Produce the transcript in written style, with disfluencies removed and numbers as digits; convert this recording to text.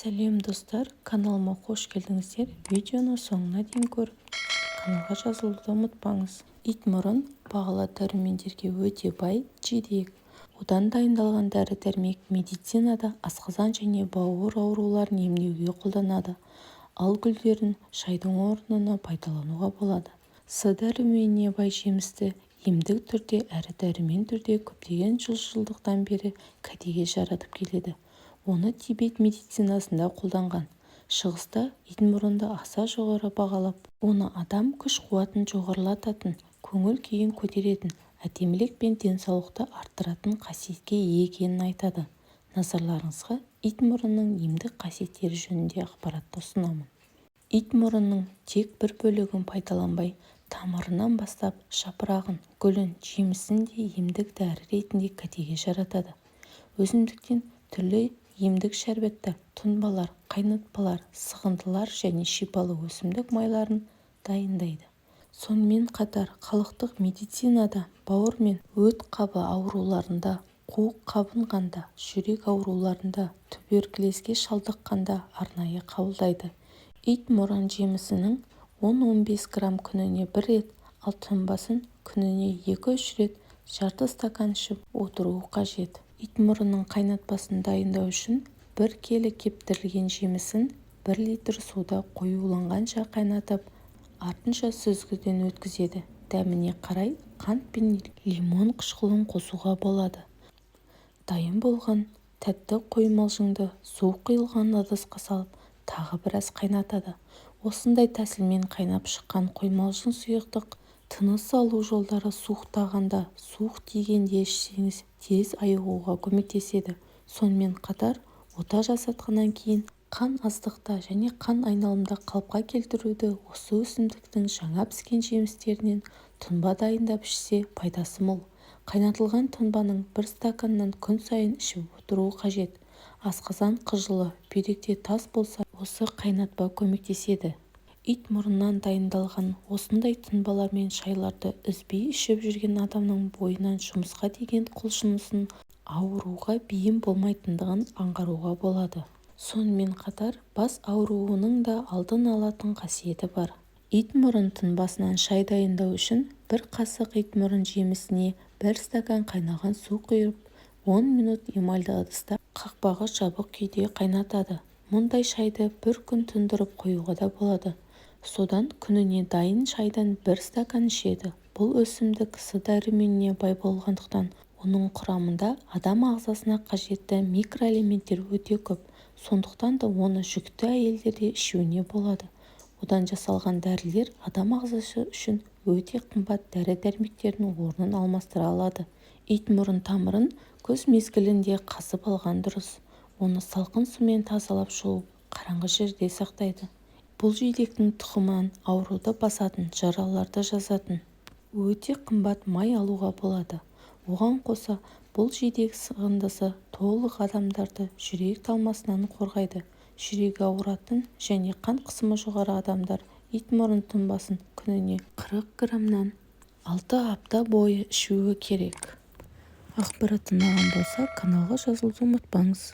Сәлем достар, каналыма қош келдіңіздер. Видеоны соңына дейін көріп, каналға жазылуды ұмытпаңыз. Итмұрын бағалы дәрумендерге өте бай жидек. Одан дайындалған дәрі-дәрмек медицинада асқазан және бауыр ауруларын емдеуге қолданады. Ал гүлдерін шайдың орнына пайдалануға болады. С дәруменіне бай жемісті емдік түрде әрі дәрумен түрде көптеген жылдардан бері кәдеге жаратып келеді. Оны Тибет медицинасында қолданған. Шығыста итмұрынды аса жоғары бағалап, оны адам күш-қуатын жоғарылататын, көңіл-күйін көтеретін, әдемілік пен денсаулықты арттыратын қасиетке ие екенін айтады. Назарларыңызға итмұрынның емдік қасиеттері жөнінде ақпаратты ұсынамын. Итмұрынның тек бір бөлігін пайдаланбай, тамырынан бастап жапырағын, гүлін, жемісін де емдік дәрі ретінде кәдеге жаратады. Өсімдіктен түрлі емдік шәрбаттар, тұнбалар, қайнатпалар, сығындылар және шипалы өсімдік майларын дайындайды. Сонымен қатар халықтық медицинада бауыр мен өт қабы ауруларында, қуық қабынғанда, жүрек ауруларында, туберкулезге шалдыққанда арнайы қабылдайды. Итмұрын жемісінің 10-15 грамм күніне 1 рет, ал тұнбасын күніне 2-3 рет жарты стакан ішіп отыруы қажет. Итмұрынның қайнатпасын дайындау үшін 1 келі кептірілген жемісін 1 литр суда қоюланғанша қайнатып, артынша сүзгіден өткізеді. Дәміне қарай қант пен лимон қышқылын қосуға болады. Дайын болған тәтті қоймалжыңды су құйылған ыдысқа салып, тағы біраз қайнатады. Осындай тәсілмен қайнап шыққан қоймалжың сұйықтық тыныс алу жолдары суықтағанда, суық тигенде ішсеңіз тез айығуға көмектеседі. Сонымен қатар ота жасатқаннан кейін қан аздықта және қан айналымда қалыпқа келтіруді осы өсімдіктің жаңа піскен жемістерінен тұнба дайындап ішсе пайдасы мол. Қайнатылған тұнбаның 1 стаканнан күн сайын ішіп отыруы қажет. Асқазан қыжылы, бүйректе тас болса, осы қайнатпа көмектеседі. Итмұрыннан дайындалған осындай тұнбалар мен шайларды үзбей ішіп жүрген адамның бойынан жұмысқа деген құлшынысын, ауруға бейім болмайтындығын аңғаруға болады. Сонымен қатар бас ауруының да алдын алатын қасиеті бар. Итмұрын тұнбасынан шай дайындау үшін 1 қасық итмұрын жемісіне 1 стакан қайнаған су құйып, 10 минут эмальді ыдыста қақпағы жабық күйде қайнатады. Мұндай шайды 1 күн тұндырып қоюға да болады. Содан күніне дайын шайдан 1 стакан ішеді. Бұл өсімдік С дәруменіне бай болғандықтан, оның құрамында адам ағзасына қажетті микроэлементтер өте көп. Сондықтан да оны жүкті әйелдерде ішуіне болады. Одан жасалған дәрілер адам ағзасы үшін өте қымбат дәрі-дәрмектердің орнын алмастыра алады. Итмұрын тамырын күз мезгілінде қазып алған дұрыс. Оны салқын сумен тазалап жуып, қараңғы жерде сақтайды. Бұл жидектің тұқымынан ауруды басатын, жараларды жазатын өте қымбат май алуға болады. Оған қоса бұл жидек сығындысы толық адамдарды жүрек талмасынан қорғайды. Жүрегі ауыратын және қан қысымы жоғары адамдар итмұрын тұнбасын күніне 40 граммнан 6 апта бойы ішуі керек. Ақпарат ұнаған болса, каналға жазылуды ұмытпаңыз.